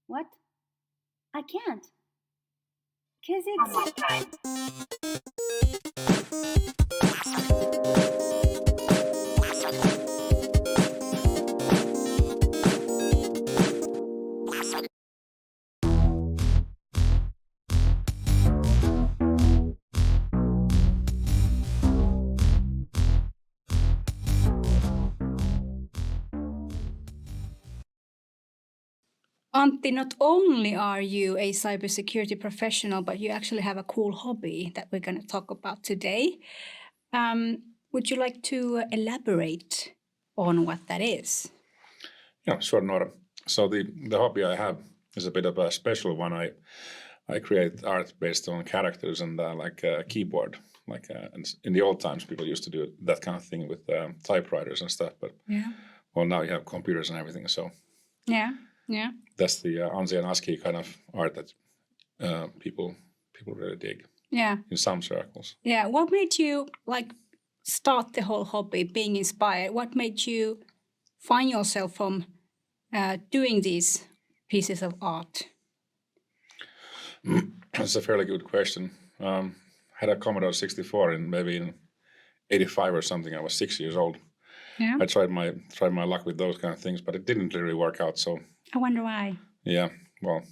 What? I can't. Because it's. Antti, not only are you a cybersecurity professional, but you actually have a cool hobby that we're going to talk about today. Would you like to elaborate on what that is? Yeah, sure, Noora. So the hobby I have is a bit of a special one. I create art based on characters and like a keyboard. Like and in the old times, people used to do that kind of thing with typewriters and stuff. But well, now you have computers and everything. So yeah, that's the ANSI and ASCII kind of art that people really dig. Yeah, in some circles. Yeah, what made you start the whole hobby, being inspired? What made you find yourself from doing these pieces of art? That's a fairly good question. Had a Commodore 64 maybe in 85 or something. I was 6 years old. Yeah. I tried my luck with those kind of things, but it didn't really work out. So I wonder why. Yeah, well,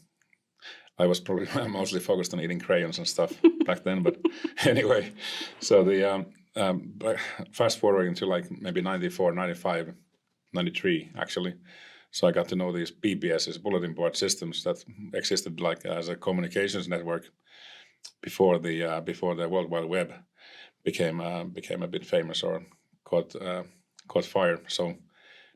I was probably mostly focused on eating crayons and stuff back then. But anyway, so the fast forwarding to like maybe 94, 95, 93 actually. So I got to know these BBSs, bulletin board systems, that existed like as a communications network before the World Wide Web became a bit famous or caught fire. So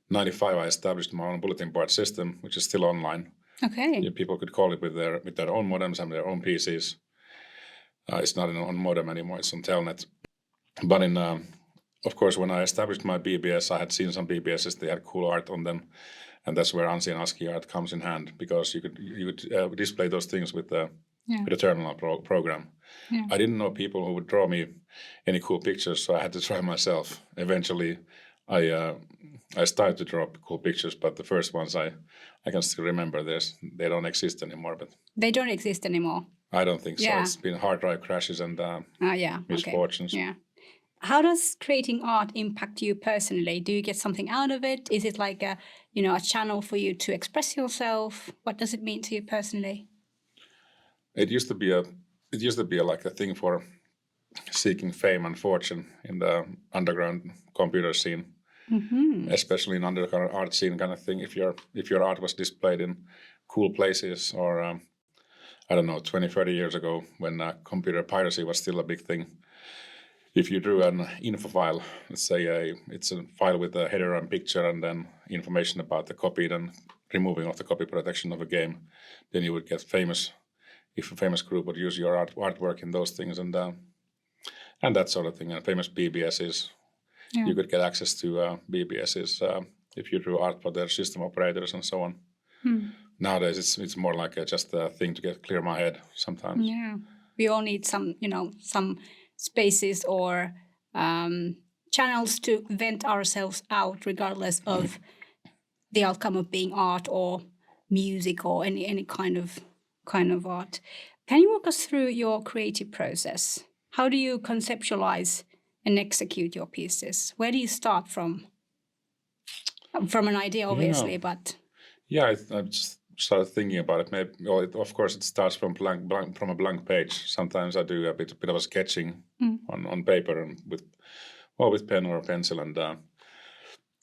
95, I established my own bulletin board system, which is still online. Okay. People could call it with their own modems and their own PCs. It's not on modem anymore; it's on Telnet. But of course, when I established my BBS, I had seen some BBSs. They had cool art on them, and that's where ANSI and ASCII art comes in hand, because you could display those things with a terminal program. Yeah. I didn't know people who would draw me any cool pictures, so I had to try myself. Eventually, I started to draw cool pictures, but the first ones I can still remember. They don't exist anymore. But they don't exist anymore. I don't think so. It's been hard drive crashes and misfortunes. Okay. Yeah. How does creating art impact you personally? Do you get something out of it? Is it like a channel for you to express yourself? What does it mean to you personally? It used to be like a thing for seeking fame and fortune in the underground computer scene, especially in underground art scene kind of thing. If your art was displayed in cool places, or I don't know, 20, 30 years ago when computer piracy was still a big thing. If you drew an info file, let's say it's a file with a header and picture and then information about the copied and removing of the copy protection of a game, then you would get famous. If a famous group would use your artwork in those things and that sort of thing, and famous BBSs, you could get access to BBSs if you drew art for their system operators and so on. Nowadays, it's more like just a thing to clear my head sometimes. Yeah, we all need some spaces or channels to vent ourselves out, regardless of the outcome of being art or music or any kind of art. Can you walk us through your creative process? How do you conceptualize and execute your pieces? Where do you start from? From an idea, obviously, but I just started thinking about it. Maybe, of course, it starts from from a blank page. Sometimes I do a bit of a sketching on paper and with pen or pencil, and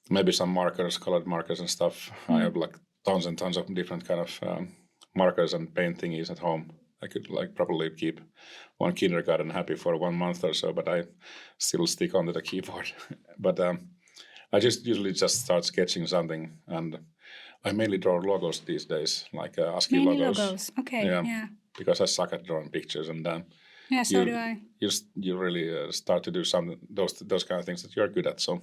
maybe some markers, colored markers and stuff. I have like tons and tons of different kind of markers and paint thingies at home. I could probably keep one kindergarten happy for 1 month or so, but I still stick onto the keyboard. But I usually start sketching something, and I mainly draw logos these days, like ASCII logos. Okay, yeah. Because I suck at drawing pictures, and so do I. You really start to do something those kind of things that you're good at. So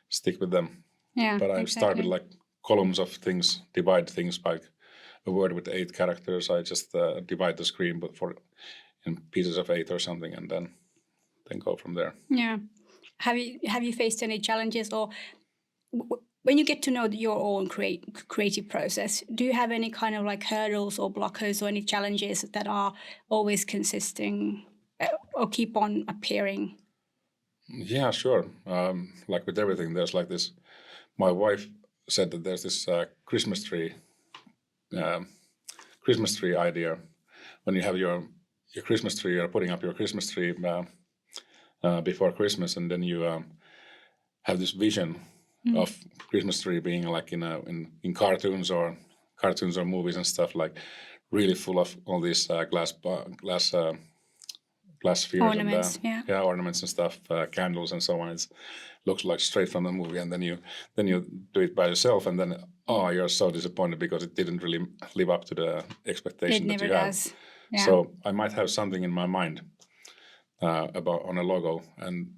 stick with them. Yeah, but I start with like columns of things, divide things by a word with 8 characters. I just divide the screen, but in pieces of 8 or something, and then go from there. Yeah. Have you faced any challenges, or when you get to know your own creative process, do you have any kind of like hurdles or blockers or any challenges that are always consisting or keep on appearing? Yeah, sure. Like with everything, there's like this. My wife said that there's this Christmas tree idea. When you have your Christmas tree, you're putting up your Christmas tree before Christmas, and then you have this vision of Christmas tree being like in cartoons or movies and stuff, like really full of all these glass spheres Ornaments, and ornaments and stuff, candles and so on. It looks like straight from the movie, and then you do it by yourself, and then you're so disappointed because it didn't really live up to the expectation that you have. Yeah. So I might have something in my mind about on a logo, and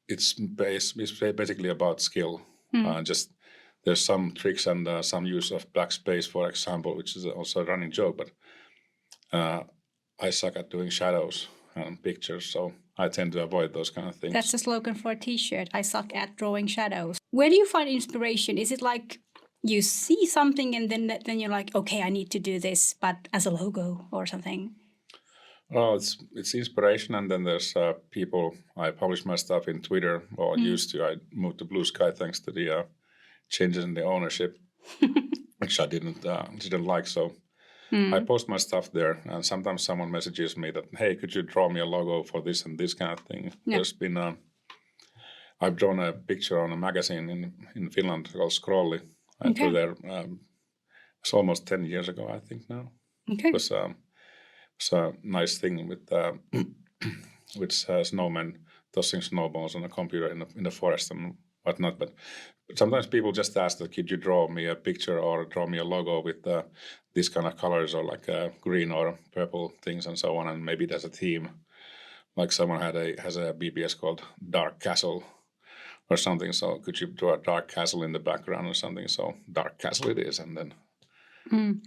it's basically about skill. Just there's some tricks and some use of black space, for example, which is also a running joke. But I suck at doing shadows and pictures, so I tend to avoid those kind of things. That's the slogan for a T-shirt. I suck at drawing shadows. Where do you find inspiration? Is it like you see something and then you're like, okay, I need to do this, but as a logo or something? Well, it's inspiration, and then there's people. I publish my stuff in Twitter, or used to. I moved to Blue Sky thanks to the changes in the ownership, which I didn't like. So I post my stuff there, and sometimes someone messages me that, hey, could you draw me a logo for this and this kind of thing? Yeah. There's been I've drawn a picture on a magazine in Finland called Scrolli. I drew there. It's almost 10 years ago, I think now. Okay. It was a nice thing with snowmen tossing snowballs on a computer in the forest and whatnot. But sometimes people just ask that, could you draw me a picture or draw me a logo with these kind of colors, or like green or purple things and so on, and maybe there's a theme. Like someone has a BBS called Dark Castle or something, so could you draw a dark castle in the background or something? So Dark Castle it is, and then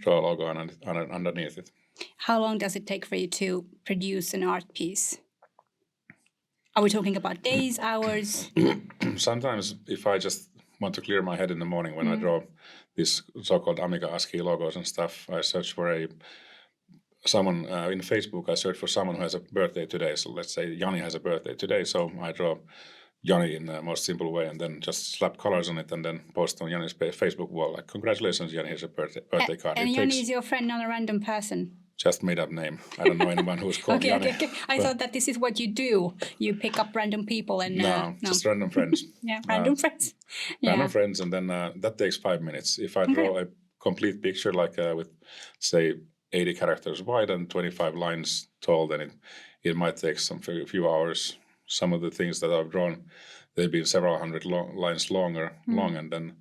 draw a logo underneath it. How long does it take for you to produce an art piece? Are we talking about days, hours? Sometimes if I just want to clear my head in the morning when I draw these so-called Amiga ASCII logos and stuff, I search for someone in Facebook. I search for someone who has a birthday today. So let's say Jani has a birthday today, so I draw Jani in the most simple way, and then just slap colors on it, and then post on Jani's Facebook wall like, "Congratulations, Jani, here's a birthday card." And Jani is your friend, not a random person. Just made up name. I don't know anyone who's called Jani. Okay. I thought that this is what you do. You pick up random people and no, just random friends. Random friends. Random friends, and then that takes 5 minutes. If I draw a complete picture, like with say 80 characters wide and 25 lines tall, then it might take a few hours. Some of the things that I've drawn, they've been several hundred lines long, and then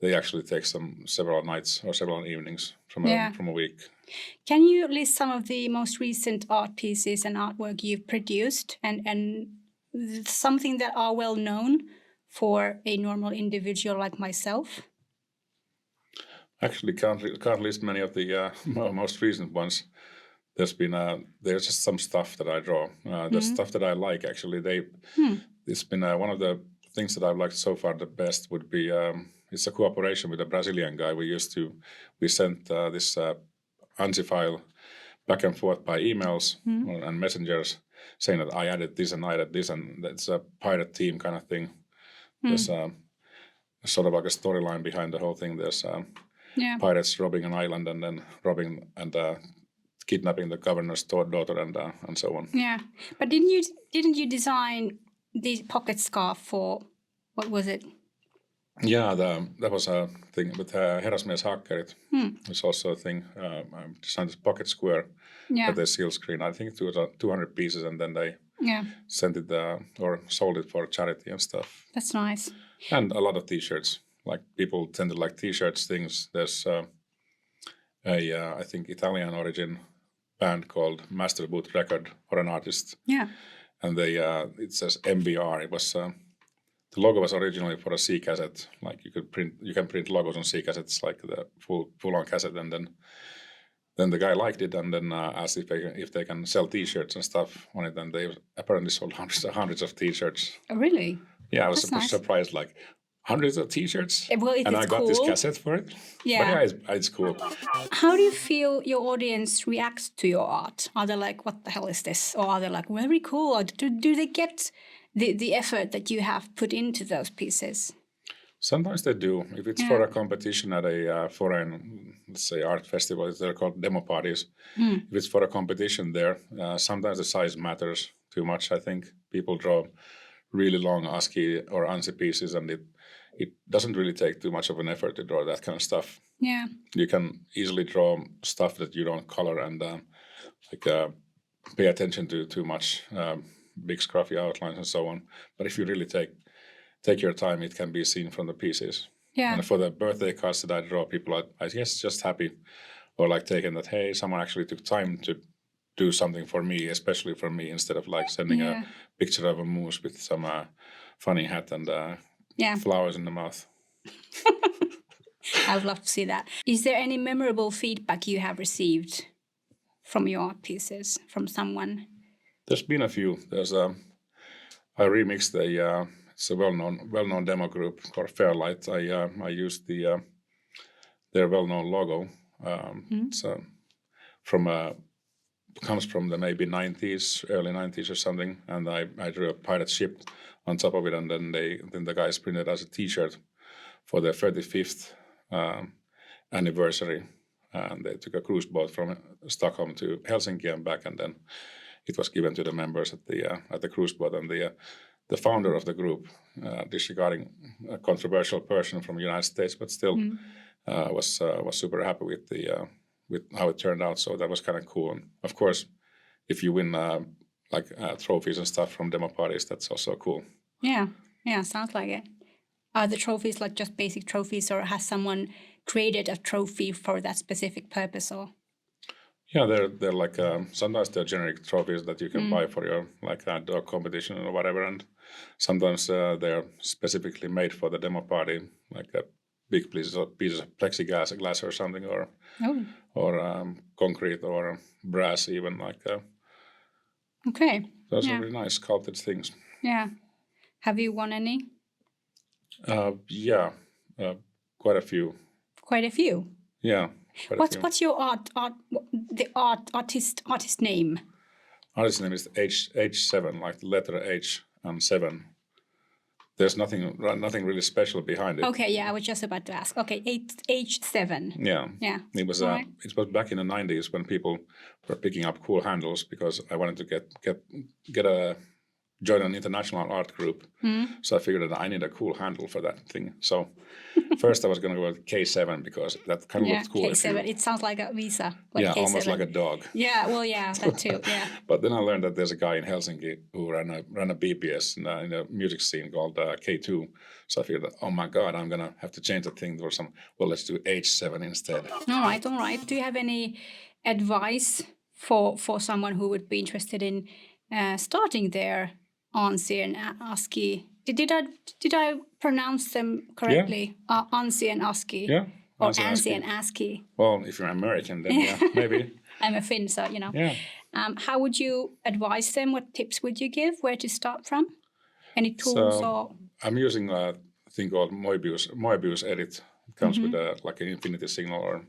they actually take several nights or several evenings from a week. Can you list some of the most recent art pieces and artwork you've produced, and something that are well known for a normal individual like myself? Actually, can't list many of the most recent ones. There's just some stuff that I draw. The stuff that I like, actually, it's been one of the things that I've liked so far the best would be it's a cooperation with a Brazilian guy. We sent this ANSI file back and forth by emails and messengers, saying that I added this and I added this, and that's a pirate team kind of thing. There's sort of like a storyline behind the whole thing. There's pirates robbing an island and then robbing and kidnapping the governor's daughter and so on. Yeah, but didn't you design the pocket scarf for, what was it? Yeah, that was a thing with Herrasmies Hakkerit. It's also a thing. I designed this pocket square that they seal screen. I think it was 200 pieces, and then they sent it or sold it for charity and stuff. That's nice. And a lot of T-shirts. Like, people tend to like T-shirts things. There's I think Italian origin band called Master Boot Record, or an artist. Yeah. And it says MBR. It was the logo was originally for a C cassette. Like, you can print logos on C cassettes, like the full on cassette, and then the guy liked it, and then asked if they can sell T-shirts and stuff on it, and they apparently sold hundreds of T-shirts. Oh, really? Yeah, I was That's nice. surprised. Like, hundreds of T-shirts, Well, and I got this cassette for it. Yeah. But yeah, it's cool. How do you feel your audience reacts to your art? Are they like, what the hell is this? Or are they like, very cool? Or do they get the effort that you have put into those pieces? Sometimes they do. If it's for a competition at a foreign, let's say, art festival, they're called demo parties. If it's for a competition there, sometimes the size matters too much, I think. People draw really long ASCII or ANSI pieces, and it doesn't really take too much of an effort to draw that kind of stuff. Yeah. You can easily draw stuff that you don't color and pay attention to too much, big scruffy outlines and so on. But if you really take your time, it can be seen from the pieces. Yeah. And for the birthday cards that I draw, people are, I guess, just happy or like taking that, hey, someone actually took time to do something for me, especially for me, instead of like sending a picture of a moose with some funny hat and flowers in the mouth. I would love to see that. Is there any memorable feedback you have received from your art pieces, from someone? There's been a few. There's I remixed it's a well-known demo group called Fairlight. I used their well-known logo. It's comes from the maybe 90s, early 90s or something, and I drew a pirate ship on top of it, and then the guys printed as a T-shirt for their 35th anniversary, and they took a cruise boat from Stockholm to Helsinki and back, and then it was given to the members at the cruise boat, and the founder of the group, disregarding a controversial person from the United States, but still was super happy with how it turned out. So that was kind of cool. And of course, if you win trophies and stuff from demo parties, that's also cool. Yeah, sounds like it. Are the trophies like just basic trophies, or has someone created a trophy for that specific purpose? Or yeah, they're like sometimes they're generic trophies that you can buy for your dog competition or whatever, and sometimes they're specifically made for the demo party, like a big piece of plexiglass or something, or concrete or brass even, okay. Those are really nice sculpted things. Yeah. Have you won any? Quite a few. Quite a few. Yeah. What's your artist name? Artist name is H7, like the letter H and 7. There's nothing really special behind it. Okay, yeah, I was just about to ask. Okay, H7. Yeah. It was it was back in the 90s when people were picking up cool handles, because I wanted to join an international art group. So I figured that I need a cool handle for that thing. So first I was going to go with K7 because that kind of looked cool. K7. It sounds like a visa. Like K7. Almost like a dog. Yeah, well, yeah, that too. Yeah. But then I learned that there's a guy in Helsinki who ran a BPS in a music scene called K2. So I figured, oh my God, I'm going to have to change the thing to let's do H7 instead. All right. Do you have any advice for someone who would be interested in starting their ANSI and ASCII? Did I pronounce them correctly? Yeah. ANSI and ASCII. Yeah. Or ANSI and ASCII. Well, if you're American, then yeah, maybe. I'm a Finn, so you know. Yeah. How would you advise them? What tips would you give? Where to start from? Any tools or? I'm using a thing called Moebius Edit. It comes with like an infinity signal, or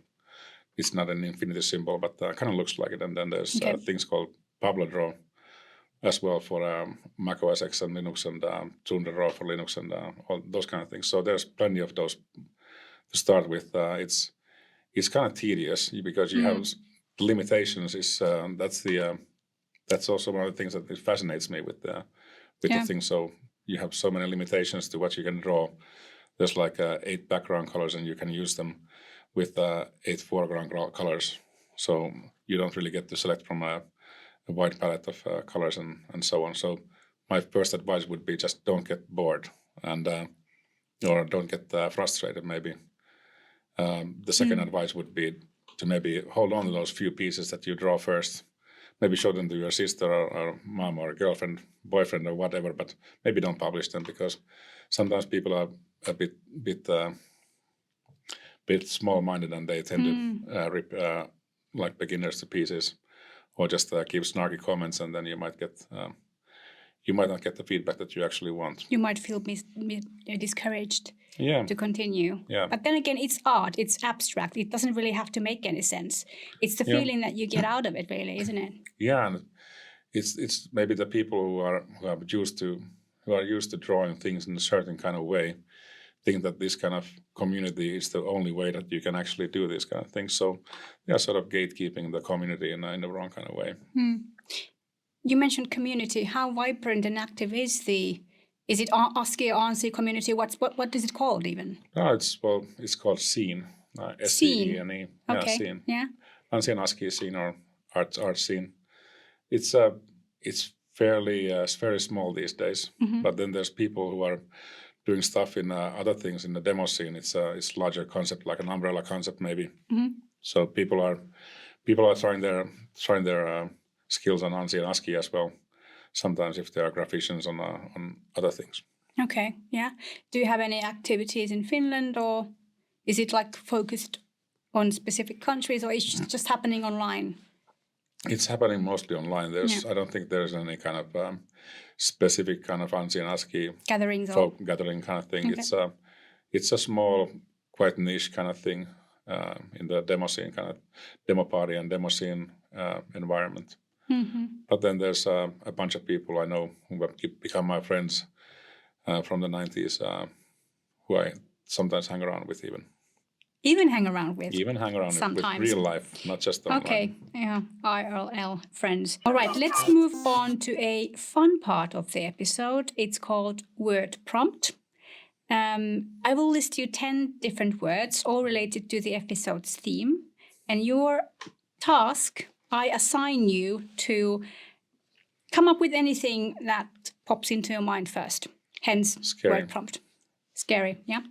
it's not an infinity symbol, but kind of looks like it. And then there's things called Pablo Draw as well for Mac OS X and Linux, and Tundra Raw for Linux, and all those kind of things. So there's plenty of those to start with. It's kind of tedious because you have limitations. That's also one of the things that fascinates me with the thing. So you have so many limitations to what you can draw. There's like 8 background colors, and you can use them with 8 foreground colors. So you don't really get to select from a wide palette of colors and so on. So my first advice would be just don't get bored and or don't get frustrated maybe. The second advice would be to maybe hold on to those few pieces that you draw first. Maybe show them to your sister or mom or girlfriend, boyfriend or whatever, but maybe don't publish them, because sometimes people are a bit small-minded, and they tend to rip like beginners to pieces, or just give snarky comments, and then you might get you might not get the feedback that you actually want. You might feel discouraged Yeah. to continue. Yeah. But then again, it's art. It's abstract. It doesn't really have to make any sense. It's the feeling that you get out of it, really, isn't it? Yeah, and it's maybe the people who are used to drawing things in a certain kind of way think that this kind of community is the only way that you can actually do this kind of thing. So they are sort of gatekeeping the community in the wrong kind of way. You mentioned community. How vibrant and active is it ASCII or ANSI community? What is it called even? No, it's called scene. SCENE. Yeah, Okay. scene. Yeah. ANSI and ASCII scene or art scene. It's very small these days. But then there's people who are doing stuff in other things in the demo scene. It's larger concept, like an umbrella concept maybe. So people are trying their skills on ANSI and ASCII as well. Sometimes if there are graphics on other things. Okay. Yeah. Do you have any activities in Finland, or is it like focused on specific countries, or is it just happening online? It's happening mostly online. I don't think there's any kind of specific kind of ANSI and ASCII Gatherings folk gathering kind of thing. Okay. It's a small, quite niche kind of thing in the demo scene, kind of demo party and demo scene environment. But then there's a bunch of people I know who have become my friends from the 90s who I sometimes hang around with even. Even hang around with? Even hang around sometimes. with real life, not just online. Okay, yeah, IRL friends. All right, let's move on to a fun part of the episode. It's called Word Prompt. I will list you 10 different words, all related to the episode's theme. And your task, I assign you to come up with anything that pops into your mind first. Hence, Scary. Word Prompt. Scary, yeah.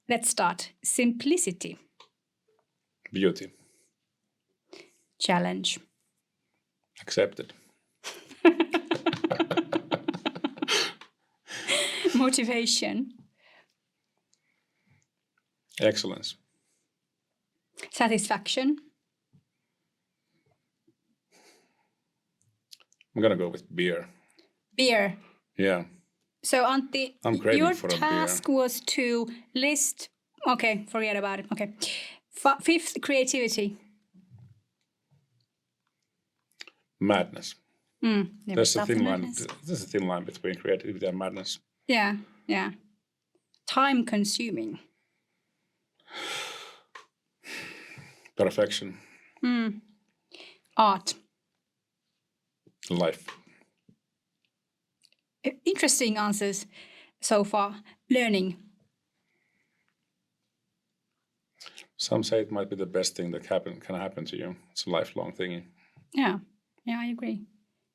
Let's start. Simplicity. Beauty. Challenge. Accepted. Motivation. Excellence. Satisfaction. I'm going to go with beer. Beer. Yeah. So Antti, I'm craving your for a task was to list... Okay, forget about it. Okay. Fifth, creativity. Madness. There's a thin line between creativity and madness. Yeah, yeah. Time consuming. Perfection. Art. Life. Interesting answers so far. Learning. Some say it might be the best thing that can happen to you. It's a lifelong thing. Yeah, I agree.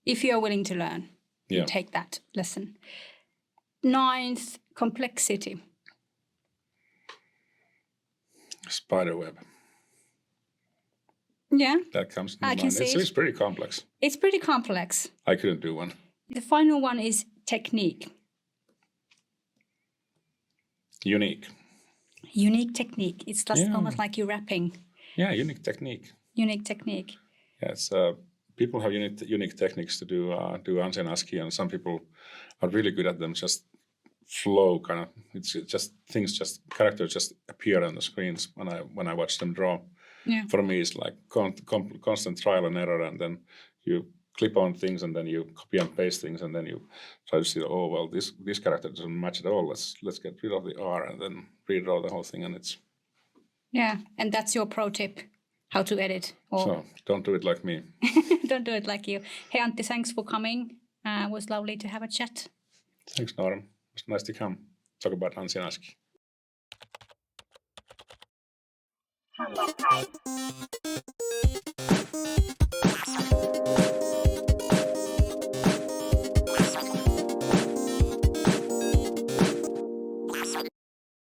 If you're willing to learn, you take that lesson. Ninth, complexity. Spiderweb. Yeah. That comes to I mind. can see It's pretty complex. It's pretty complex. I couldn't do one. The final one is technique. Unique. Unique technique. It's just almost like you're rapping. Yeah, unique technique. Unique technique. Yeah, it's people have unique techniques to do ANSI and ASCII, and some people are really good at them. Just flow kind of. It's just characters just appear on the screens when I watch them draw. Yeah. For me, it's like constant trial and error, and then you clip on things, and then you copy and paste things, and then you try to see, oh well, this character doesn't match at all. Let's get rid of the R and then redraw the whole thing, and it's and that's your pro tip, how to edit. So don't do it like me. Don't do it like you. Hey Antti, thanks for coming. It was lovely to have a chat. Thanks, Noora. It was nice to come talk about ANSI and ASCII.